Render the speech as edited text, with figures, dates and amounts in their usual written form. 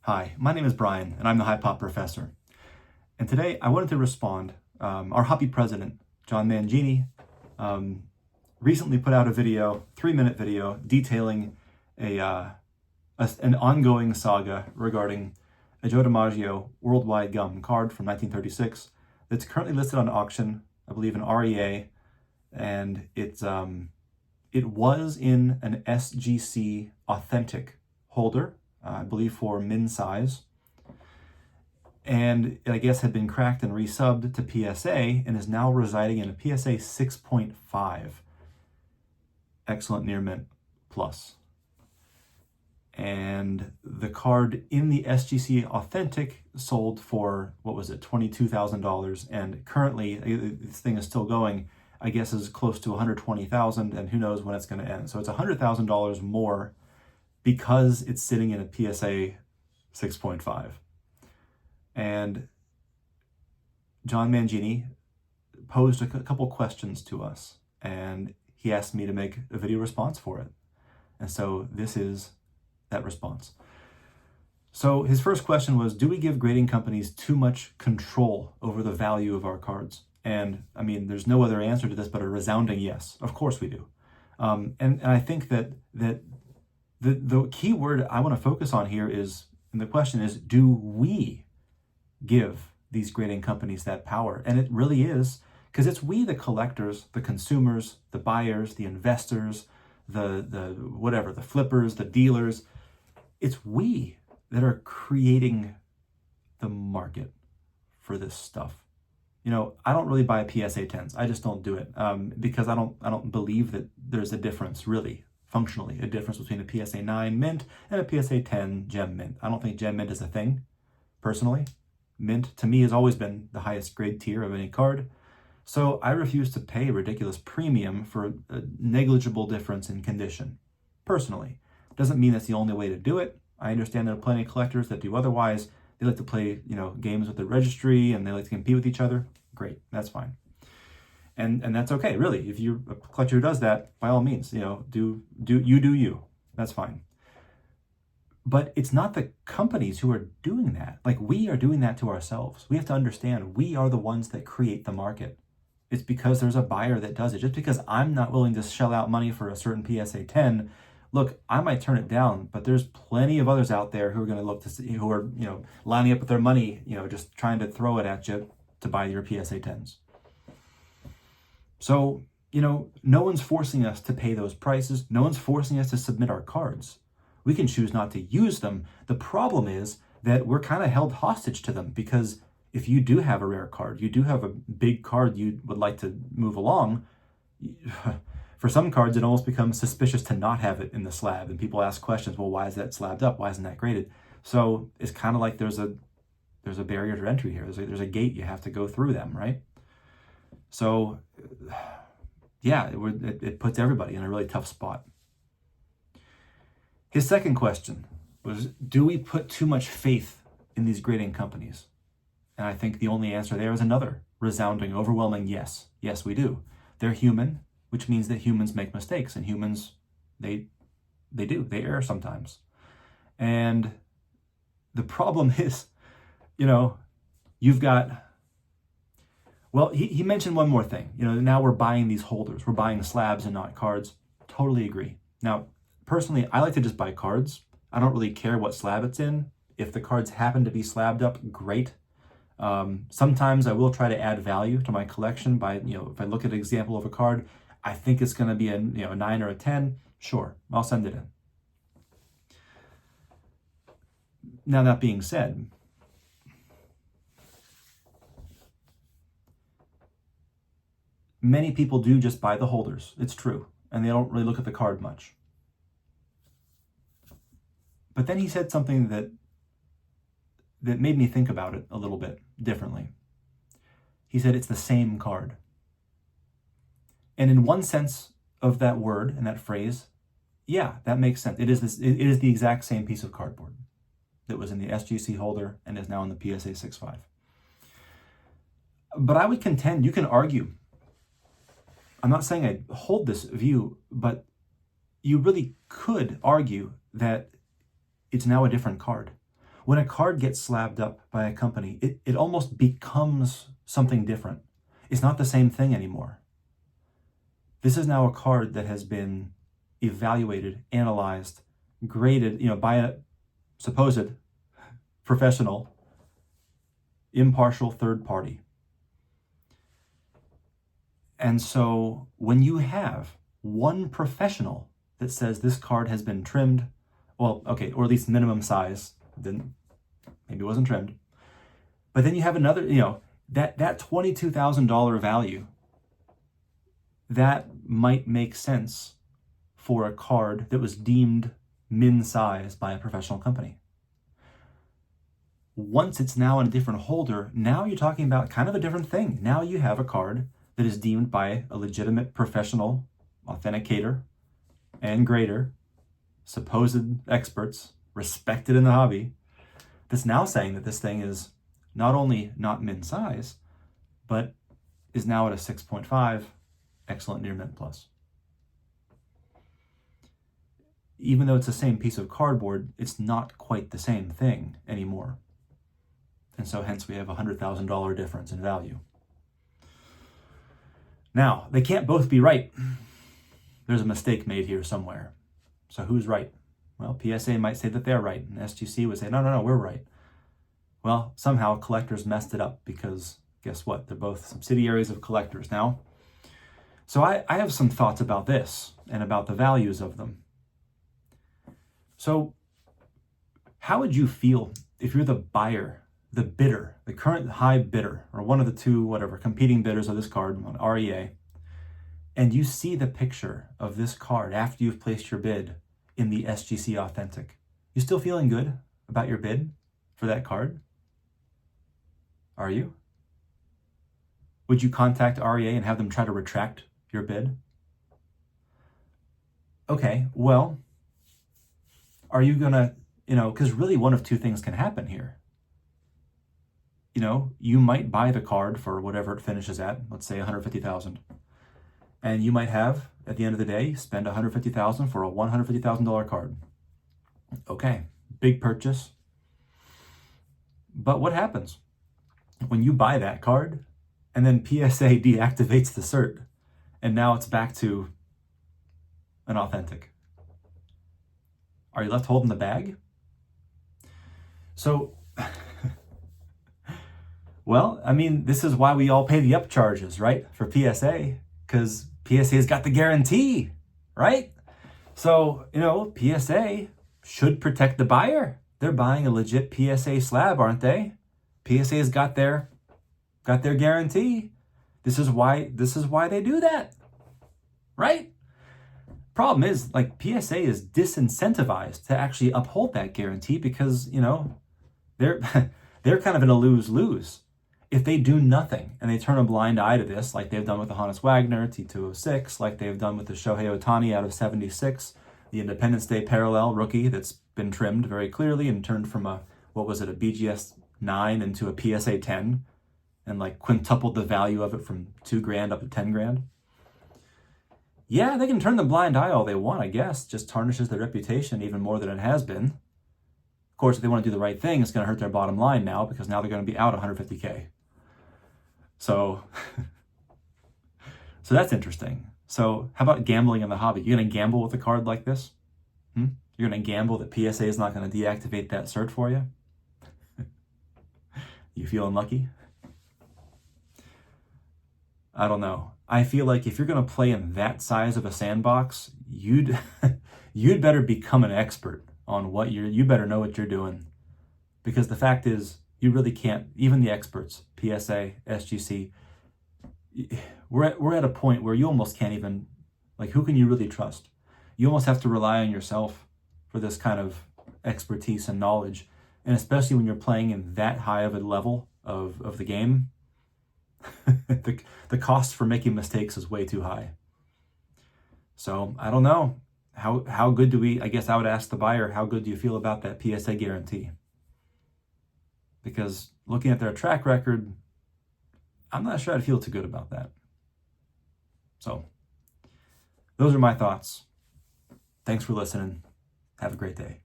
Hi, my name is Brian, and I'm the High Pop Professor. And today I wanted to respond. Our hobby president, John Mangini, recently put out a video, 3-minute video, detailing an ongoing saga regarding a Joe DiMaggio Worldwide Gum card from 1936 that's currently listed on auction, I believe in REA, and it was in an SGC authentic holder, I believe for min size, and I guess had been cracked and resubbed to PSA and is now residing in a PSA 6.5 excellent near mint plus. And the card in the SGC authentic sold for, what was it, $22,000, and currently this thing is still going, I guess is close to $120,000, and who knows when it's going to end. So it's $100,000 more because it's sitting in a PSA 6.5. And John Mangini posed a couple questions to us, and he asked me to make a video response for it. And so this is that response. So his first question was, do we give grading companies too much control over the value of our cards? And I mean, there's no other answer to this but a resounding yes. Of course we do. And I think that the key word I want to focus on here is, and the question is, do we give these grading companies that power? And it really is, because it's we, the collectors, the consumers, the buyers, the investors, the whatever, the flippers, the dealers. It's we that are creating the market for this stuff. You know, I don't really buy PSA 10s. I just don't do it because I don't believe that there's a difference, really, functionally, a difference between a PSA 9 mint and a PSA 10 gem mint. I don't think gem mint is a thing, personally. Mint, to me, has always been the highest grade tier of any card. So I refuse to pay a ridiculous premium for a negligible difference in condition, personally. Doesn't mean that's the only way to do it. I understand there are plenty of collectors that do otherwise. They like to play, games with the registry, and they like to compete with each other. Great, that's fine. And that's okay, really. If you're a collector who does that, by all means, do you. That's fine. But it's not the companies who are doing that. Like, we are doing that to ourselves. We have to understand we are the ones that create the market. It's because there's a buyer that does it. Just because I'm not willing to shell out money for a certain PSA 10, look, I might turn it down, but there's plenty of others out there who are going to look to see, who are, lining up with their money, just trying to throw it at you to buy your PSA 10s. So, no one's forcing us to pay those prices. No one's forcing us to submit our cards. We can choose not to use them. The problem is that we're kind of held hostage to them, because if you do have a rare card, you do have a big card you would like to move along, for some cards, it almost becomes suspicious to not have it in the slab. And people ask questions, well, why is that slabbed up? Why isn't that graded? So it's kind of like there's a barrier to entry here. There's a gate. You have to go through them, right? So yeah, it puts everybody in a really tough spot. His second question was, do we put too much faith in these grading companies? And I think the only answer there is another resounding, overwhelming yes. Yes, we do. They're human, which means that humans make mistakes, and humans, they err sometimes. And the problem is, you've got, well, he mentioned one more thing. Now we're buying these holders. We're buying slabs and not cards. Totally agree. Now, personally, I like to just buy cards. I don't really care what slab it's in. If the cards happen to be slabbed up, great. Sometimes I will try to add value to my collection by, if I look at an example of a card, I think it's going to be a 9 or a 10, sure, I'll send it in. Now, that being said, many people do just buy the holders. It's true. And they don't really look at the card much. But then he said something that made me think about it a little bit differently. He said it's the same card. And in one sense of that word and that phrase, yeah, that makes sense. It is the exact same piece of cardboard that was in the SGC holder and is now in the PSA 6.5. But I would contend, you can argue, I'm not saying I hold this view, but you really could argue that it's now a different card. When a card gets slabbed up by a company, it almost becomes something different. It's not the same thing anymore. This is now a card that has been evaluated, analyzed, graded, by a supposed professional, impartial third party. And so when you have one professional that says this card has been trimmed, well, okay, or at least minimum size, then maybe it wasn't trimmed. But then you have another, that $22,000 value, that might make sense for a card that was deemed min size by a professional company. Once it's now in a different holder, now you're talking about kind of a different thing. Now you have a card that is deemed by a legitimate professional authenticator and grader, supposed experts, respected in the hobby, that's now saying that this thing is not only not min size, but is now at a 6.5, excellent near mint plus. Even though it's the same piece of cardboard, it's not quite the same thing anymore. And so hence we have a $100,000 difference in value. Now, they can't both be right. There's a mistake made here somewhere. So who's right? Well, PSA might say that they're right, and SGC would say, no, we're right. Well, somehow collectors messed it up because guess what? They're both subsidiaries of collectors now. So I have some thoughts about this and about the values of them. So how would you feel if you're the buyer, the bidder, the current high bidder, or one of the two, competing bidders of this card on REA, and you see the picture of this card after you've placed your bid in the SGC Authentic? You still feeling good about your bid for that card? Are you? Would you contact REA and have them try to retract your bid? Okay, well, are you gonna, because really one of two things can happen here. You might buy the card for whatever it finishes at, let's say $150,000. And you might have, at the end of the day, spend $150,000 for a $150,000 card. Okay, big purchase. But what happens when you buy that card and then PSA deactivates the cert and now it's back to an authentic? Are you left holding the bag? So, well, this is why we all pay the upcharges, right? For PSA, because PSA's got the guarantee, right? So, PSA should protect the buyer. They're buying a legit PSA slab, aren't they? PSA's got their guarantee. This is why they do that, right? Problem is, PSA is disincentivized to actually uphold that guarantee because, they're kind of in a lose-lose. If they do nothing and they turn a blind eye to this, like they've done with the Honus Wagner T206, like they've done with the Shohei Ohtani out of 76, the Independence Day parallel rookie that's been trimmed very clearly and turned from a BGS 9 into a PSA 10 and quintupled the value of it from $2,000 up to $10,000. Yeah, they can turn the blind eye all they want, I guess. Just tarnishes their reputation even more than it has been. Of course, if they want to do the right thing, it's going to hurt their bottom line now because now they're going to be out $150K. So that's interesting. So how about gambling in the hobby? You're going to gamble with a card like this? You're going to gamble that PSA is not going to deactivate that cert for you? You feeling lucky? I don't know. I feel like if you're going to play in that size of a sandbox, you'd better become an expert on what you better know what you're doing. Because the fact is, you really can't, even the experts, PSA, SGC, we're at a point where you almost can't even, who can you really trust? You almost have to rely on yourself for this kind of expertise and knowledge. And especially when you're playing in that high of a level of the game, the cost for making mistakes is way too high. So I don't know. How good do we, I guess I would ask the buyer, how good do you feel about that PSA guarantee? Because looking at their track record, I'm not sure I'd feel too good about that. So those are my thoughts. Thanks for listening. Have a great day.